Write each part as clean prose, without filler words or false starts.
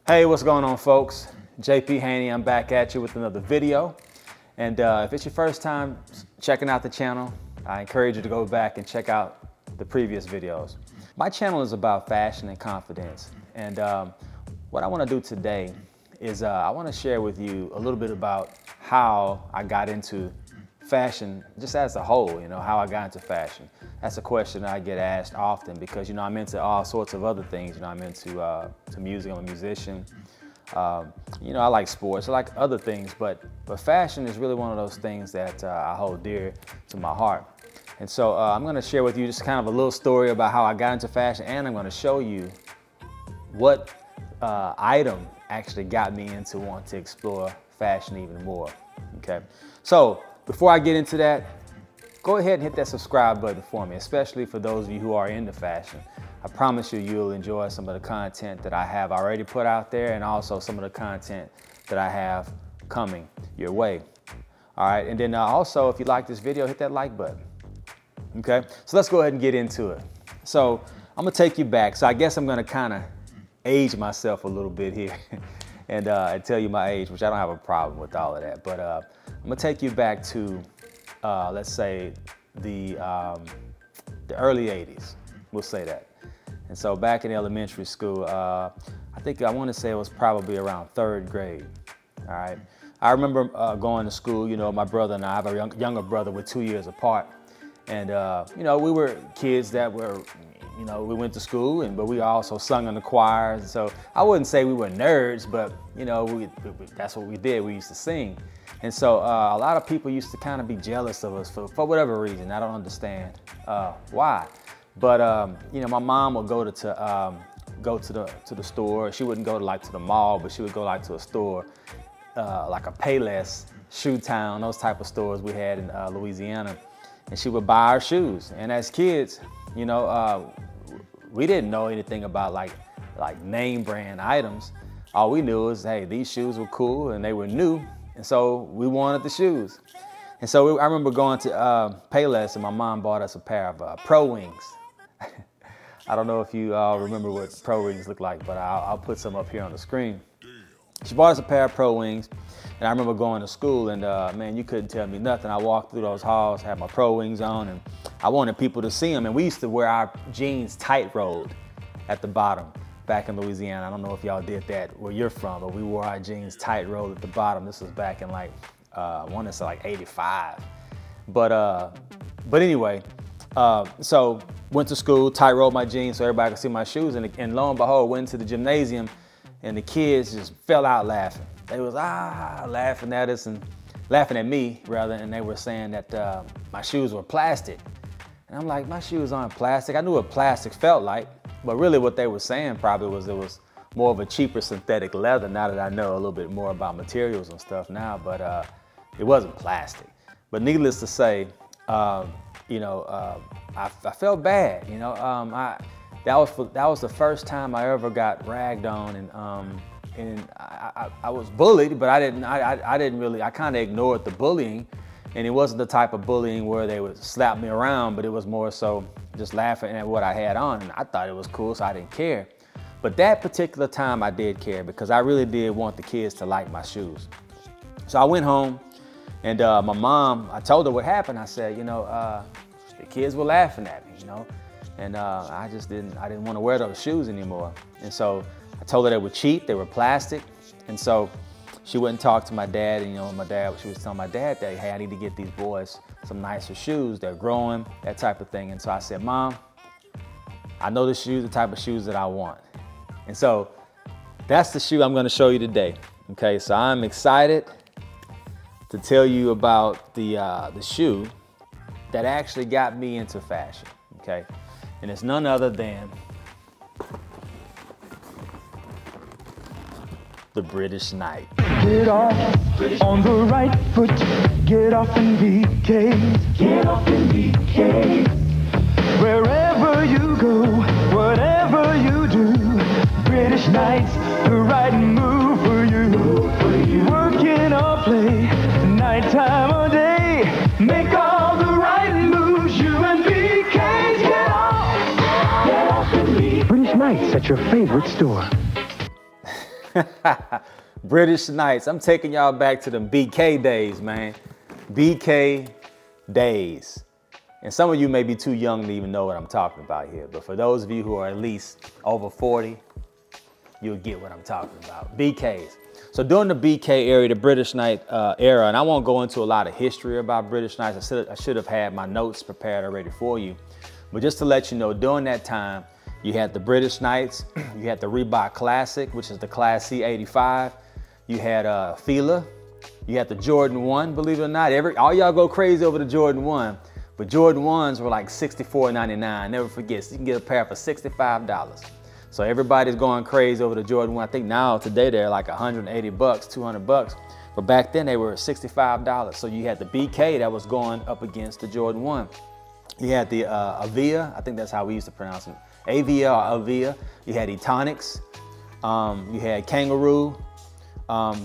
Hey, what's going on, folks? JP Haney, I'm back at you with another video. And if it's your first time checking out the channel, I encourage you to go back and check out the previous videos. My channel is about fashion and confidence. And what I want to do today is I want to share with you a little bit about how I got into fashion just as a whole, how I got into fashion. That's a question that I get asked often because, I'm into all sorts of other things. I'm into to music, I'm a musician. I like sports, I like other things, but fashion is really one of those things that I hold dear to my heart. And so I'm gonna share with you just kind of a little story about how I got into fashion, and I'm gonna show you what item actually got me into wanting to explore fashion even more, okay? So before I get into that, go ahead and hit that subscribe button for me, especially for those of you who are into fashion. I promise you, you'll enjoy some of the content that I have already put out there and also some of the content that I have coming your way. All right, and then also, if you like this video, hit that like button, okay? So let's go ahead and get into it. So I'm gonna take you back. So I guess I'm gonna kind of age myself a little bit here and tell you my age, which I don't have a problem with all of that. But I'm gonna take you back to, let's say, the early 80s, we'll say that. And so back in elementary school, I want to say it was probably around 3rd grade, all right? I remember going to school, my brother and I have a younger brother, we're 2 years apart. And, we were kids that were, we went to school, but we also sung in the choirs. So I wouldn't say we were nerds, but, that's what we did, we used to sing. And so a lot of people used to kind of be jealous of us for whatever reason. I don't understand why. But my mom would go to the store. She wouldn't go to the mall, but she would go to a store like a Payless, Shoe Town, those type of stores we had in Louisiana, and she would buy our shoes. And as kids, we didn't know anything about like name brand items. All we knew was, hey, these shoes were cool and they were new, and so we wanted the shoes. And so I remember going to Payless, and my mom bought us a pair of Pro Wings. I don't know if you all remember what Pro Wings look like, but I'll put some up here on the screen. She bought us a pair of Pro Wings, and I remember going to school, and man, you couldn't tell me nothing. I walked through those halls, had my Pro Wings on, and I wanted people to see them. And we used to wear our jeans tight-rolled at the bottom back in Louisiana. I don't know if y'all did that where you're from, but we wore our jeans tight-rolled at the bottom. This was back in I want to say 85. But anyway, so went to school, tight-rolled my jeans so everybody could see my shoes, and lo and behold, went into the gymnasium, and the kids just fell out laughing. They was laughing at us, and laughing at me rather, and they were saying that my shoes were plastic. And I'm like, my shoes aren't plastic. I knew what plastic felt like, but really what they were saying probably was it was more of a cheaper synthetic leather, now that I know a little bit more about materials and stuff now, but it wasn't plastic. But needless to say, I felt bad. That was the first time I ever got ragged on, and I was bullied, but I kind of ignored the bullying, and it wasn't the type of bullying where they would slap me around, but it was more so just laughing at what I had on, and I thought it was cool, so I didn't care. But that particular time I did care because I really did want the kids to like my shoes. So I went home, and my mom, I told her what happened. I said, the kids were laughing at me, and I didn't want to wear those shoes anymore. And so I told her they were cheap, they were plastic. And so she went and talked to my dad, and she was telling my dad that, hey, I need to get these boys some nicer shoes. They're growing, that type of thing. And so I said, Mom, I know the type of shoes that I want. And so that's the shoe I'm going to show you today. Okay, so I'm excited to tell you about the shoe that actually got me into fashion, okay? And it's none other than the British Knight. Get off on the right foot, get off and behave. Get off and behave. Wherever you go, whatever you do, British Knight's the right move for you. Working or play, nighttime or day, make all the right moves, you and BK's. Get off and behave. British Knight's at your favorite store. British Knights. I'm taking y'all back to them BK days, man. BK days. And some of you may be too young to even know what I'm talking about here. But for those of you who are at least over 40, you'll get what I'm talking about. BKs. So during the BK era, the British Knight era, and I won't go into a lot of history about British Knights. I should have had my notes prepared already for you. But just to let you know, during that time, you had the British Knights, you had the Reebok Classic, which is the Class C 85. You had Fila, you had the Jordan 1, believe it or not. All y'all go crazy over the Jordan 1, but Jordan 1s were like $64.99. Never forget, you can get a pair for $65. So everybody's going crazy over the Jordan 1. I think now, today, they're like 180 bucks, 200 bucks. But back then they were $65. So you had the BK that was going up against the Jordan 1. You had the Avia, I think that's how we used to pronounce it. Avia or Avia. You had Etonics. You had Kangaroo.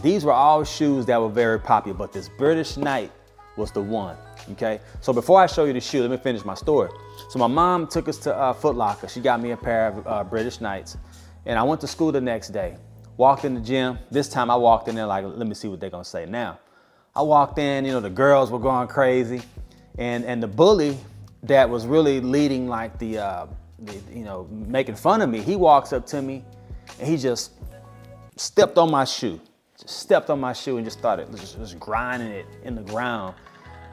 These were all shoes that were very popular, but this British Knight was the one, okay? So before I show you the shoe, let me finish my story. So my mom took us to Foot Locker. She got me a pair of British Knights, and I went to school the next day. Walked in the gym. This time I walked in there like, let me see what they're gonna say now. I walked in, you know, the girls were going crazy, and the bully that was really leading like the you know, making fun of me, he walks up to me and he just stepped on my shoe. Just stepped on my shoe and just started just grinding it in the ground.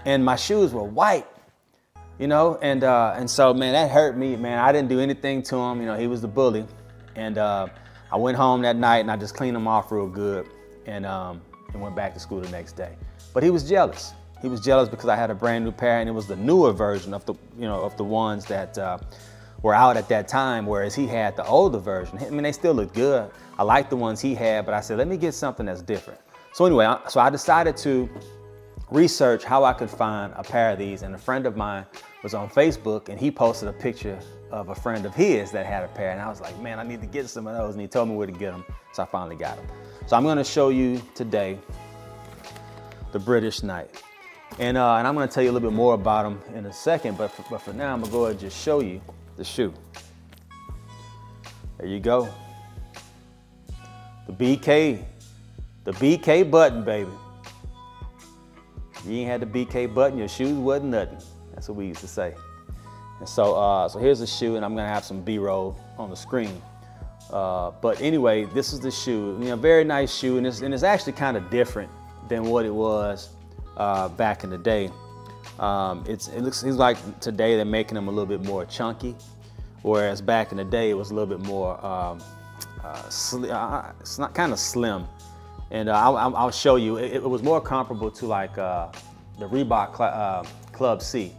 And my shoes were white, you know, and so, man, that hurt me, man. I didn't do anything to him, you know, he was the bully. And I went home that night and I just cleaned him off real good and went back to school the next day. But he was jealous. He was jealous because I had a brand new pair and it was the newer version of the, you know, of the ones that were out at that time, whereas he had the older version. I mean, they still look good. I like the ones he had, but I said, let me get something that's different. So anyway, so I decided to research how I could find a pair of these, and a friend of mine was on Facebook and he posted a picture of a friend of his that had a pair, and I was like, man, I need to get some of those, and he told me where to get them, so I finally got them. So I'm gonna show you today the British Knight. And I'm gonna tell you a little bit more about them in a second, but for now, I'm gonna go ahead and just show you the shoe. There you go. The BK button, baby. You ain't had the BK button, your shoes wasn't nothing. That's what we used to say. And so, so here's the shoe, and I'm gonna have some B-roll on the screen. But anyway, this is the shoe. You know, very nice shoe, and it's actually kind of different than what it was back in the day. It looks like today they're making them a little bit more chunky, whereas back in the day it was a little bit more it's not kind of slim. And I'll show you. It was more comparable to like the Reebok Club C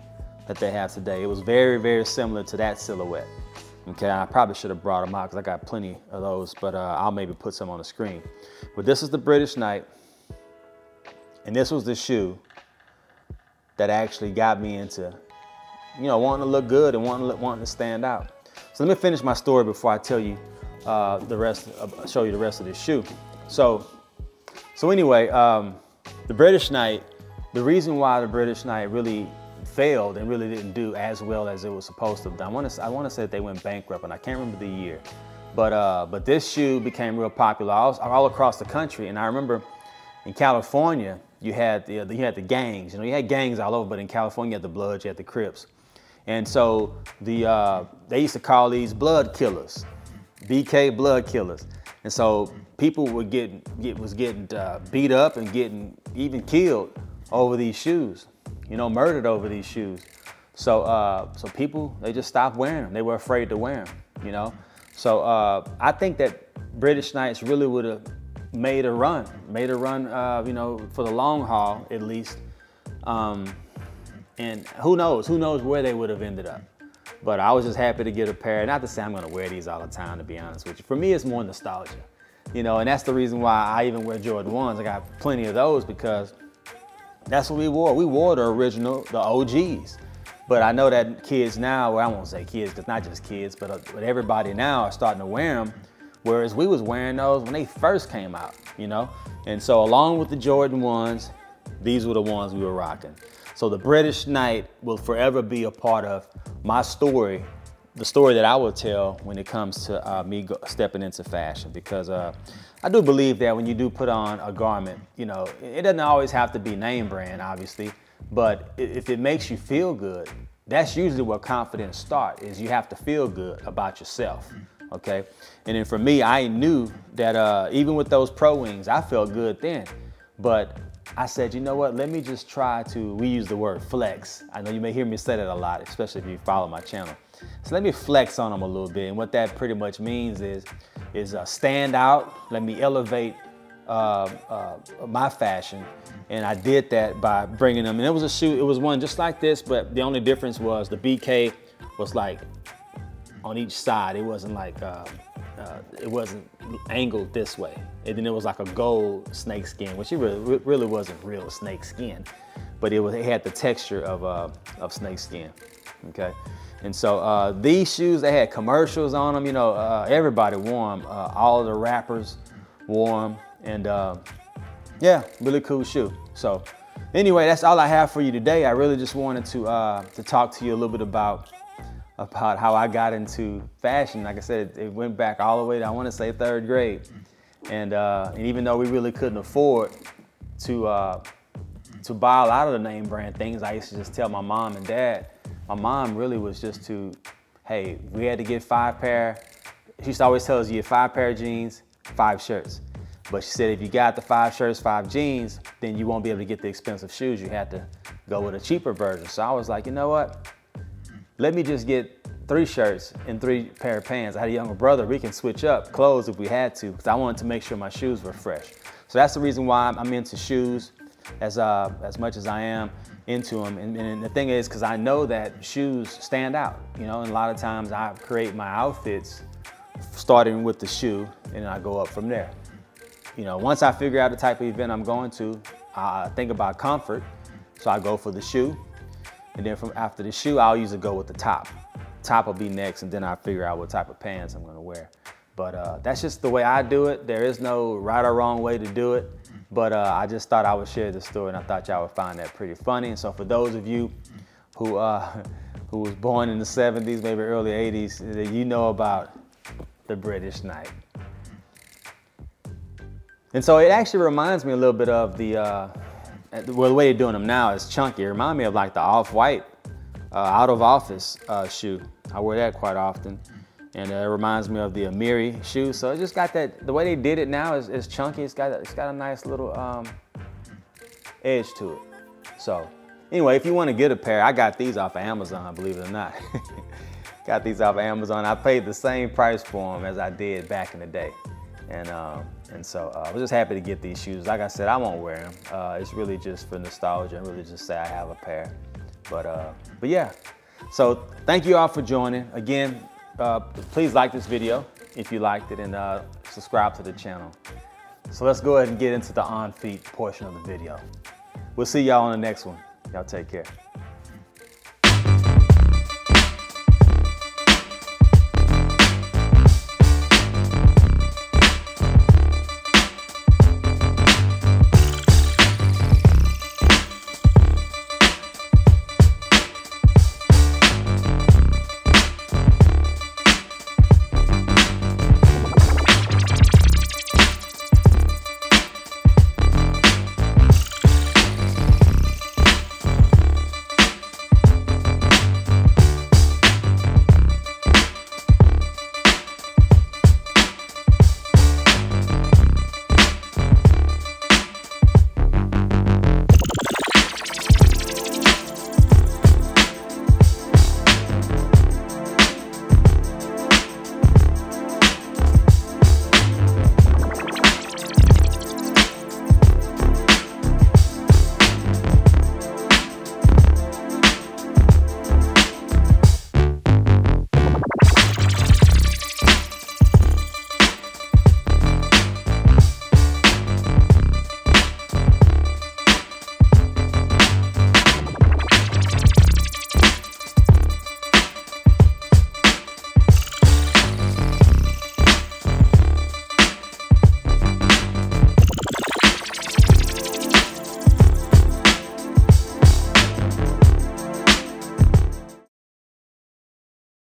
that they have today. It was very, very similar to that silhouette. Okay, I probably should have brought them out because I got plenty of those, but I'll maybe put some on the screen. But this is the British Knight, and this was the shoe that actually got me into, you know, wanting to look good and wanting to stand out. So let me finish my story before I tell you show you the rest of this shoe. So anyway, the British Knight, the reason why the British Knight really failed and really didn't do as well as it was supposed to have done. I want to say that they went bankrupt, and I can't remember the year. But this shoe became real popular all across the country. And I remember in California, you had the gangs. You know, you had gangs all over, but in California, you had the Bloods, you had the Crips. And so they used to call these blood killers, BK blood killers. And so people were getting beat up and getting even killed over these shoes, you know, murdered over these shoes. So people, they just stopped wearing them. They were afraid to wear them, you know. So I think that British Knights really would have made a run, you know, for the long haul at least. And who knows where they would have ended up. But I was just happy to get a pair. Not to say I'm gonna wear these all the time, to be honest with you. For me, it's more nostalgia, you know, and that's the reason why I even wear Jordan 1s. I got plenty of those because that's what we wore. We wore the original, the OGs. But I know that kids now, well, I won't say kids, because not just kids, but everybody now are starting to wear them, whereas we was wearing those when they first came out, you know? And so along with the Jordan 1s, these were the ones we were rocking. So the British Knight will forever be a part of my story, the story that I will tell when it comes to me stepping into fashion, because I do believe that when you do put on a garment, you know, it doesn't always have to be name brand, obviously, but if it makes you feel good, that's usually where confidence starts, is you have to feel good about yourself, okay? And then for me, I knew that even with those Pro Wings, I felt good then, but I said, you know what, let me just try to, we use the word flex. I know you may hear me say that a lot, especially if you follow my channel. So let me flex on them a little bit. And what that pretty much means is stand out, let me elevate my fashion. And I did that by bringing them, and it was a shoe, it was one just like this, but the only difference was the BK was like on each side. It wasn't like, it wasn't angled this way. And then it was like a gold snake skin, which it really wasn't real snake skin, but it had the texture of snake skin, okay? And so these shoes, they had commercials on them, you know, everybody wore them, all of the rappers wore them, and yeah, really cool shoe. So anyway, that's all I have for you today. I really just wanted to talk to you a little bit about how I got into fashion. Like I said, it went back all the way to, I want to say, 3rd grade. And even though we really couldn't afford to buy a lot of the name brand things, I used to just tell my mom and dad. My mom really was just hey, we had to get 5 pair. She used to always tell us, you get 5 pair of jeans, 5 shirts. But she said, if you got the 5 shirts, 5 jeans, then you won't be able to get the expensive shoes. You had to go with a cheaper version. So I was like, you know what? Let me just get 3 shirts and 3 pair of pants. I had a younger brother. We can switch up clothes if we had to, because I wanted to make sure my shoes were fresh. So that's the reason why I'm into shoes as much as I am into them. And the thing is, because I know that shoes stand out, you know, and a lot of times I create my outfits starting with the shoe, and I go up from there. You know, once I figure out the type of event I'm going to, I think about comfort, so I go for the shoe. And then after the shoe, I'll usually go with the top. Top will be next, and then I'll figure out what type of pants I'm gonna wear. But that's just the way I do it. There is no right or wrong way to do it. But I just thought I would share this story, and I thought y'all would find that pretty funny. And so for those of you who was born in the 70s, maybe early 80s, you know about the British Knight. And so it actually reminds me a little bit of well, the way they're doing them now is chunky. It reminds me of like the Off-White Out of Office shoe. I wear that quite often. And it reminds me of the Amiri shoe. So it just got that, the way they did it now is chunky. It's got a nice little edge to it. So anyway, if you want to get a pair, I got these off of Amazon, believe it or not. Got these off of Amazon. I paid the same price for them as I did back in the day. And so I was just happy to get these shoes. Like I said, I won't wear them. It's really just for nostalgia and really just say I have a pair. But yeah, so thank you all for joining. Again, please like this video if you liked it, and subscribe to the channel. So let's go ahead and get into the on feet portion of the video. We'll see y'all on the next one. Y'all take care.